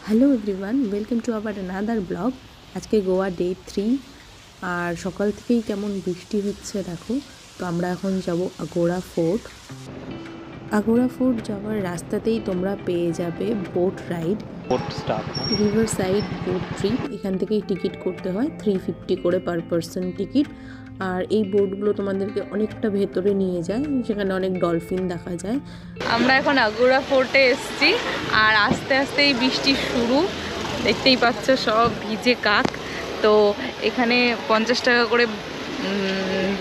Hello everyone, welcome to our another blog. আজকে Goa day 3 আর সকাল থেকেই কেমন বৃষ্টি হচ্ছে দেখো। তো আমরা এখন যাব আগোরা ফোর্ট। আগোরা ফোর্ট যাওয়ার রাস্তাতেই তোমরা পেয়ে যাবে boat ride, river side boat trip. এখান থেকেই টিকিট করতে হয় 350 করে পার পারসন টিকিট। আর এই বোটগুলো তোমাদেরকে অনেকটা ভেতরে নিয়ে যায়, সেখানে অনেক ডলফিন দেখা যায়। আমরা এখন আগোরা ফোর্টে এসেছি আর আস্তে আস্তেই বৃষ্টি শুরু, দেখতেই পাচ্ছ সব ভিজে কাক। তো এখানে 50 টাকা করে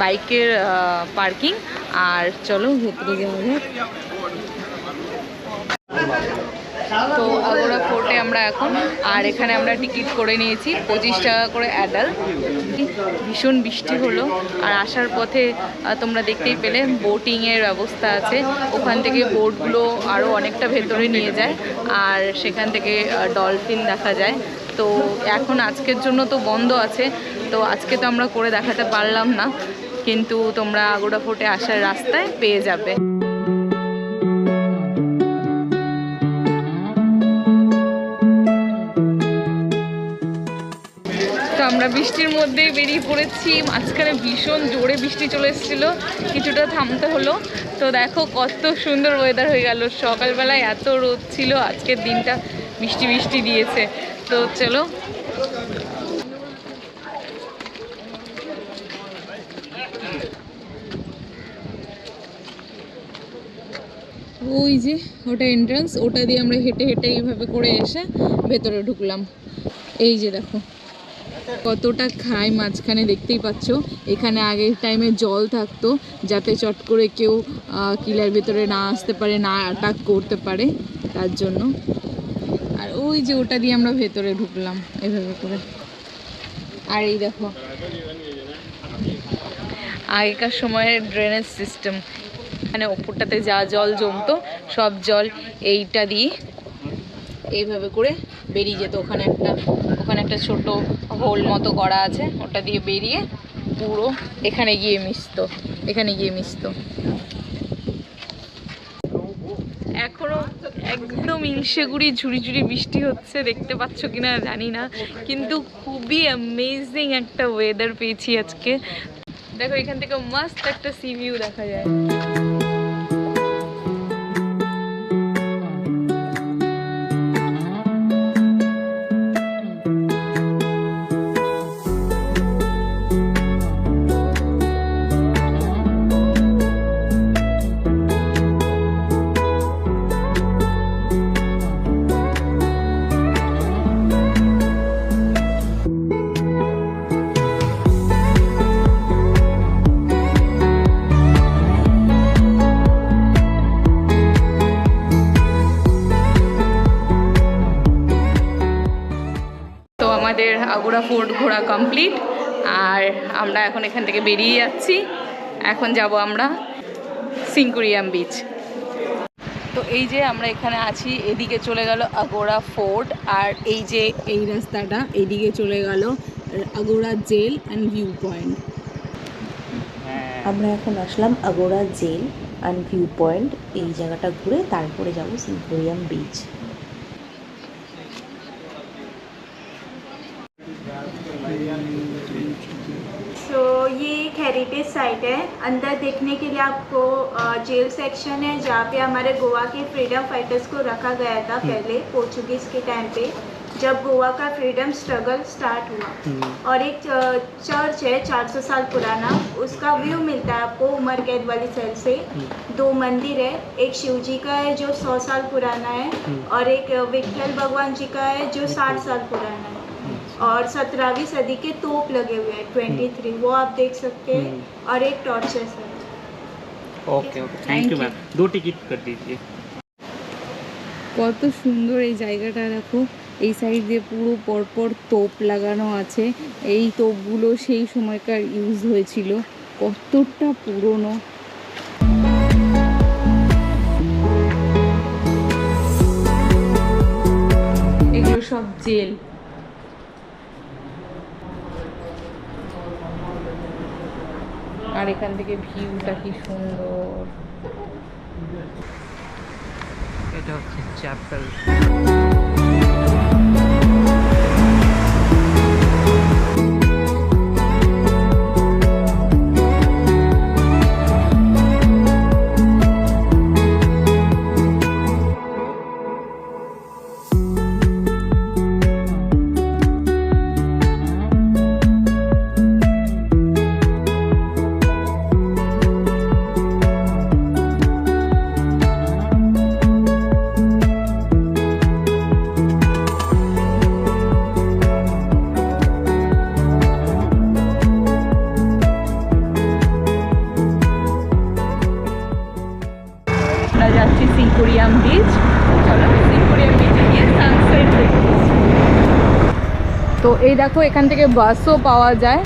বাইকের পার্কিং। আর চলো ভেতরে যাওয়া যাক। তো আগোরা ফোর্টে আমরা এখন, আর এখানে আমরা টিকিট করে নিয়েছি 25 টাকা করে অ্যাডাল্ট। ভীষণ বৃষ্টি হলো আর আসার পথে তোমরা দেখতেই পেলে বোটিংয়ের ব্যবস্থা আছে। ওখান থেকে বোটগুলো আরও অনেকটা ভেতরে নিয়ে যায় আর সেখান থেকে ডলফিন দেখা যায়। তো এখন আজকের জন্য তো বন্ধ আছে, তো আজকে তো আমরা করে দেখাতে পারলাম না, কিন্তু তোমরা আগোরা ফোর্টে আসার রাস্তায় পেয়ে যাবে। আমরা বৃষ্টির মধ্যেই বেরিয়ে পড়েছি। মাঝখানে ভীষণ জোরে বৃষ্টি চলে এসেছিলো, কিছুটা থামতে হলো। তো দেখো কত সুন্দর ওয়েদার হয়ে গেল। সকালবেলায় এত রোদ ছিল, আজকের দিনটা বৃষ্টি বৃষ্টি দিয়েছে। তো চলো, ওই যে ওটা এন্ট্রান্স, ওটা দিয়ে আমরা হেঁটে হেঁটে এইভাবে করে এসে ভেতরে ঢুকলাম। এই যে দেখো কতটা খাই মাঝখানে, দেখতেই পাচ্ছ। এখানে আগের টাইমে জল থাকতো যাতে চট করে কেউ কিলার ভেতরে না আসতে পারে, না অ্যাটাক করতে পারে, তার জন্য। আর ওই যে ওটা দিয়ে আমরা ভেতরে ঢুকলাম এভাবে করে। আর এই দেখো আগেকার সময়ের ড্রেনেজ সিস্টেম, এখানে ওপরটাতে যা জল জমতো সব জল এইটা দিয়ে এইভাবে করে বেরিয়ে যেত। ওখানে একটা ছোট হোল মতো করা আছে, ওটা দিয়ে বেরিয়ে পুরো এখানে গিয়ে মিশতো। এখনো একদম ইলশেগুড়ি ঝুড়ি ঝুড়ি বৃষ্টি হচ্ছে, দেখতে পাচ্ছ কিনা জানি না, কিন্তু খুবই অ্যামেজিং একটা ওয়েদার পেয়েছি আজকে। দেখো এখান থেকে মাস্ট একটা সি ভিউ দেখা যায়। আমাদের আগোরা ফোর্ট ঘোরা কমপ্লিট আর আমরা এখন এখান থেকে বেরিয়ে যাচ্ছি। এখন যাব আমরা সিঙ্কুরিয়াম বিচ। তো এই যে আমরা এখানে আছি, এদিকে চলে গেল আগোরা ফোর্ট, আর এই যে এই রাস্তাটা এদিকে চলে গেল Aguada jail and view point. আমরা এখন আসলাম Aguada jail and view point. এই জায়গাটা ঘুরে তারপরে যাব সিঙ্কুরিয়াম বিচ। तो ये एक हेरिटेज साइट है। अंदर देखने के लिए आपको जेल सेक्शन है, जहाँ पे हमारे गोवा के फ्रीडम फाइटर्स को रखा गया था पहले पोर्चुगीज़ के टाइम पे, जब गोवा का फ्रीडम स्ट्रगल स्टार्ट हुआ। और एक चर्च है 400 साल पुराना, उसका व्यू मिलता है आपको उमर कैद वाली सेल से। 2 मंदिर है, एक शिव जी का है जो 100 साल पुराना है, और एक विट्ठल भगवान जी का है जो 60 साल पुराना है। और 17वीं सदी के तोप लगे हुए हैं 23, वो आप देख सकते हैं। और एक टॉर्चर है। Okay thank you ma'am. 2 ticket कर दीजिए। কত সুন্দর এই জায়গাটা দেখো, এই সাইড দিয়ে পুরো পরপর তোপ লাগানো আছে। এই তোপগুলো সেই সময়কার ইউজ হয়েছিল, কতটা পুরনো। এগুলো সব জেল। আর এখান থেকে ভিউটা কি সুন্দর। এটা হচ্ছে চ্যাপেল। এই দেখো এখান থেকে বাসও পাওয়া যায়।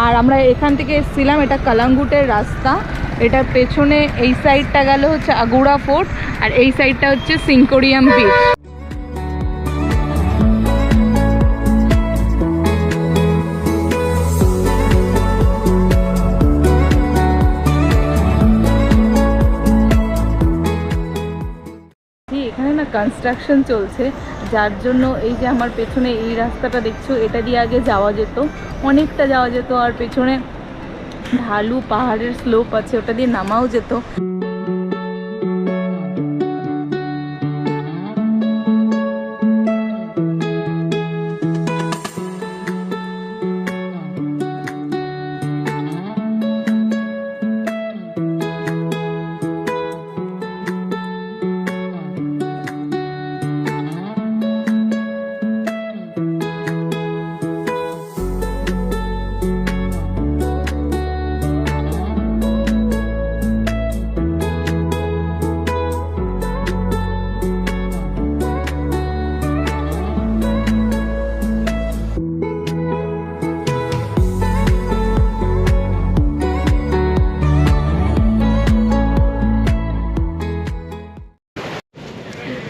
আর আমরা এখান থেকে এসেছিলাম, এটা কালাঙ্গুটের রাস্তা। এটার পেছনে এই সাইডটা গেল হচ্ছে আগুড়া ফোর্ট, আর এই সাইডটা হচ্ছে সিঙ্কোরিয়াম বিচ। এখানে না কনস্ট্রাকশন চলছে, যার জন্য এই যে আমার পেছনে এই রাস্তাটা দেখছো, এটা দিয়ে আগে যাওয়া যেত, অনেকটা যাওয়া যেত, আর পেছনে ঢালু পাহাড়ের স্লোপ আছে, ওটা দিয়ে নামাও যেত।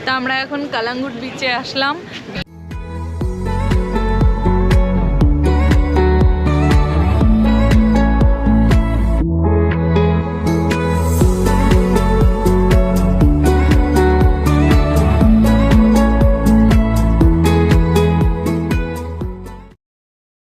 তা আমরা এখন কালাঙ্গুট বিচে আসলাম।